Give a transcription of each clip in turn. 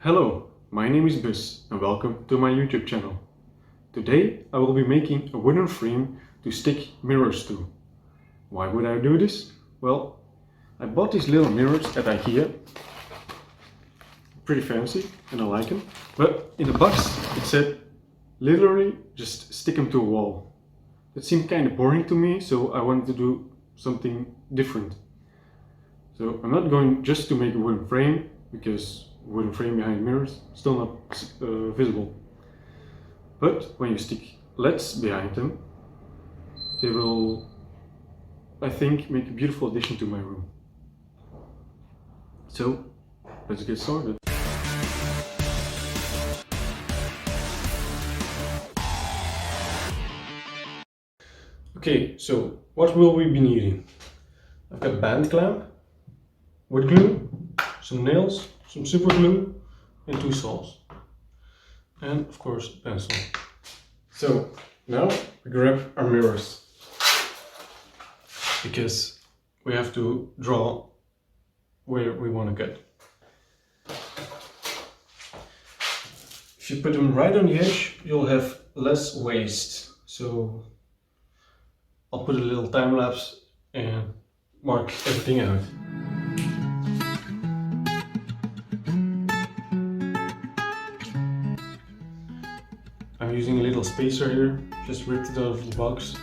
Hello, my name is Bus and welcome to my YouTube channel. Today I will be making a wooden frame to stick mirrors to. Why would I do this? Well, I bought these little mirrors at IKEA. Pretty fancy and I like them. But in the box it said literally just stick them to a wall. That seemed kind of boring to me, so I wanted to do something different. So I'm not going just to make a wooden frame, because wooden frame behind mirrors still not visible. But when you stick LEDs behind them, they will, I think, make a beautiful addition to my room. So let's get started. Okay, so what will we be needing? I've got a band clamp, wood glue, some nails, some super glue and 2 saws. And of course a pencil. So now we grab our mirrors, because we have to draw where we want to cut. If you put them right on the edge, you'll have less waste. So I'll put a little time lapse and mark everything out. I'm using a little spacer here, just ripped it out of the box.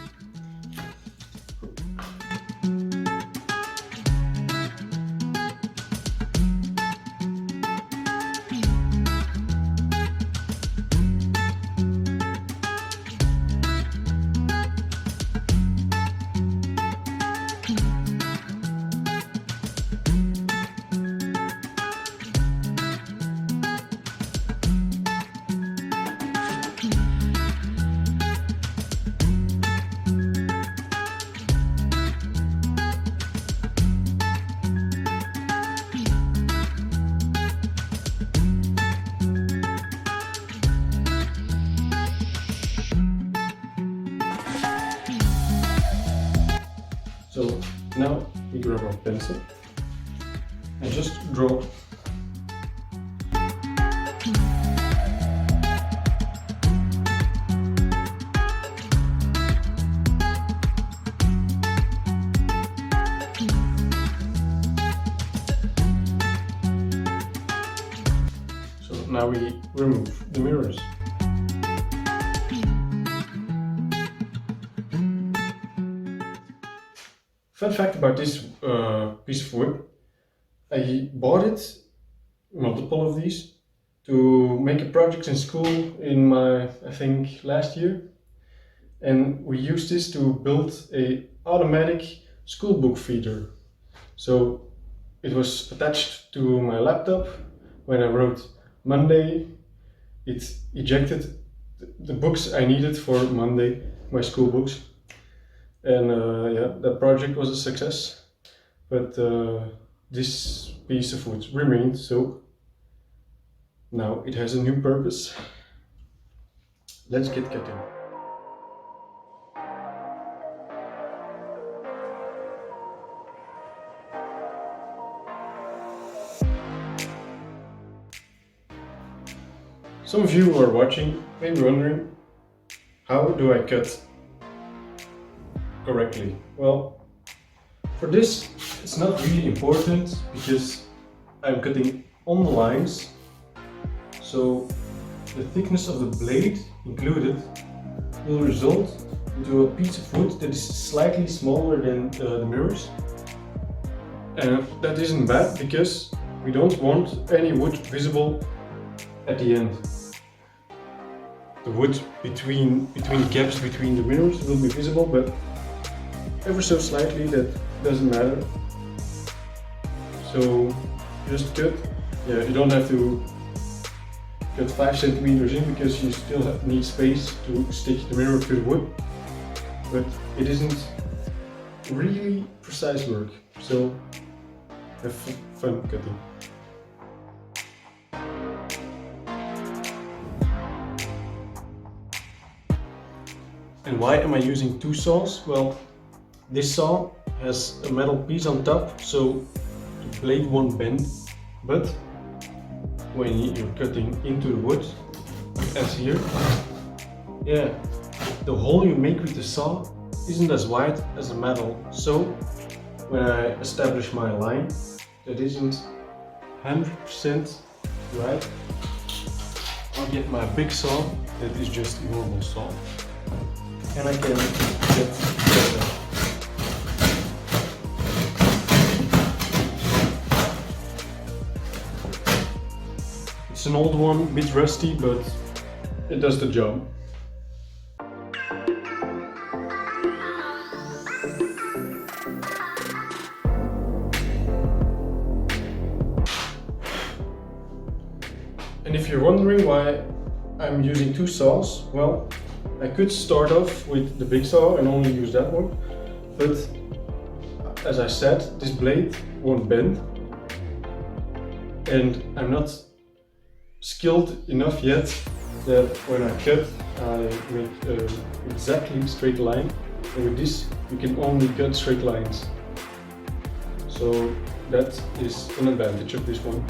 So now we grab our pencil and just draw. So now we remove the mirrors. Fun fact about this piece of wood: I bought it, multiple of these, to make a project in school in I think last year, and we used this to build a automatic school book feeder. So it was attached to my laptop. When I wrote Monday, it ejected the books I needed for Monday, my school books. And yeah, that project was a success, but this piece of wood remained, so now it has a new purpose. Let's get cutting. Some of you who are watching may be wondering, how do I cut correctly? Well, for this it's not really important, because I'm cutting on the lines, so the thickness of the blade included will result into a piece of wood that is slightly smaller than the mirrors. And that isn't bad, because we don't want any wood visible at the end. The wood between the gaps between the mirrors will be visible, but ever so slightly, that doesn't matter. So just cut. Yeah, you don't have to cut 5 centimeters in, because you still need space to stick the mirror to the wood. But it isn't really precise work, so have fun cutting. And why am I using 2 saws? Well, this saw has a metal piece on top, so the blade won't bend, but when you're cutting into the wood, as here. Yeah, the hole you make with the saw isn't as wide as the metal, so when I establish my line that isn't 100% right, I'll get my big saw that is just a normal saw, and I can get better. It's an old one, a bit rusty, but it does the job. And if you're wondering why I'm using two saws, well, I could start off with the big saw and only use that one, but as I said, this blade won't bend, and I'm not skilled enough yet that when I cut, I make exactly straight line, and with this you can only cut straight lines. So that is an advantage of this one.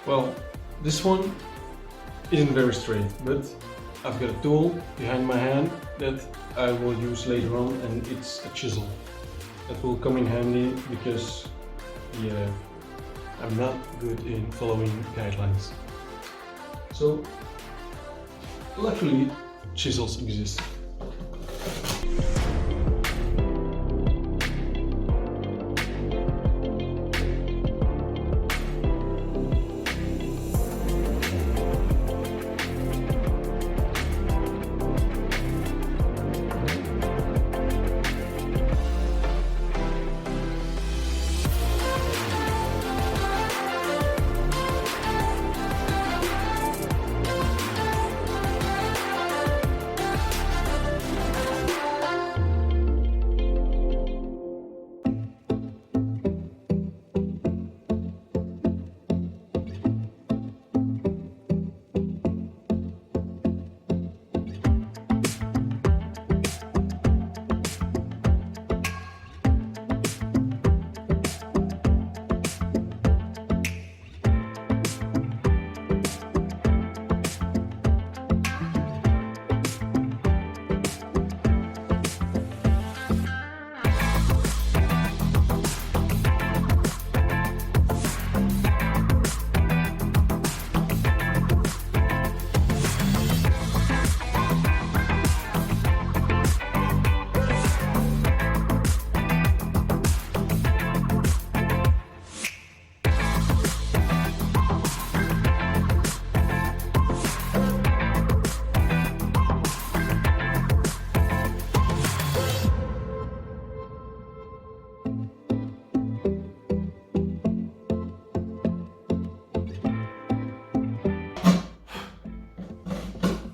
Well, this one isn't very straight, but I've got a tool behind my hand that I will use later on, and it's a chisel. That will come in handy because, yeah, I'm not good in following guidelines. So, luckily, chisels exist.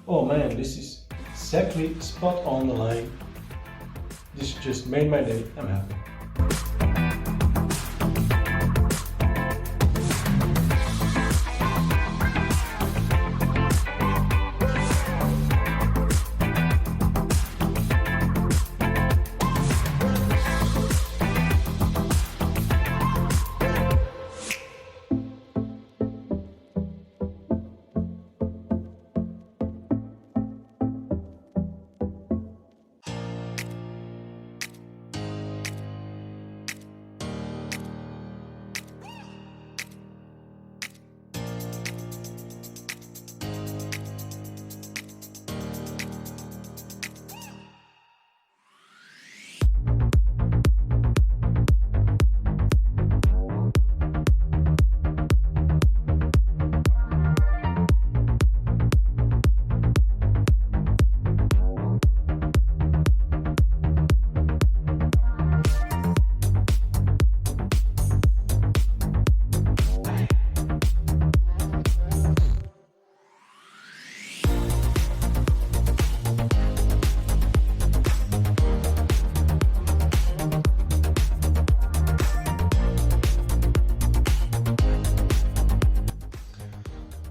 Oh man, this is exactly spot on the line. This just made my day. I'm happy.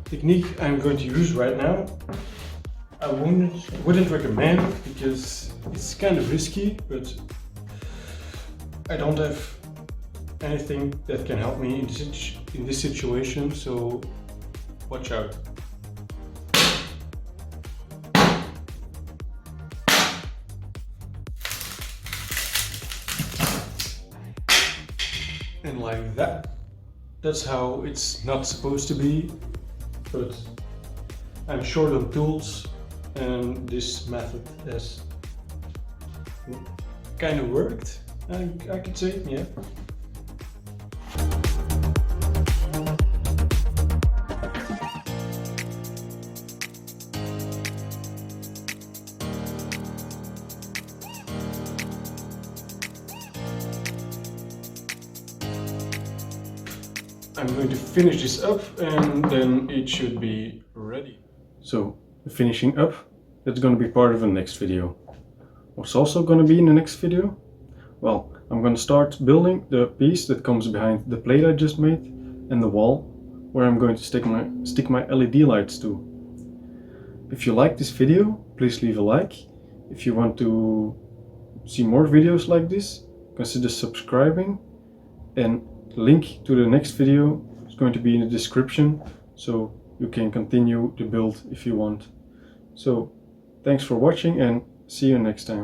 Technique I'm going to use right now. I wouldn't recommend it because it's kind of risky, but I don't have anything that can help me in this situation, so watch out. And like that. That's how it's not supposed to be, but I'm short on tools and this method has kind of worked, I could say, yeah. I'm going to finish this up and then it should be ready. So, finishing up, that's going to be part of the next video. What's also going to be in the next video? Well, I'm going to start building the piece that comes behind the plate I just made and the wall where I'm going to stick my LED lights to. If you like this video, please leave a like. If you want to see more videos like this, consider subscribing, and the link to the next video is going to be in the description, so you can continue the build if you want. So, thanks for watching and see you next time.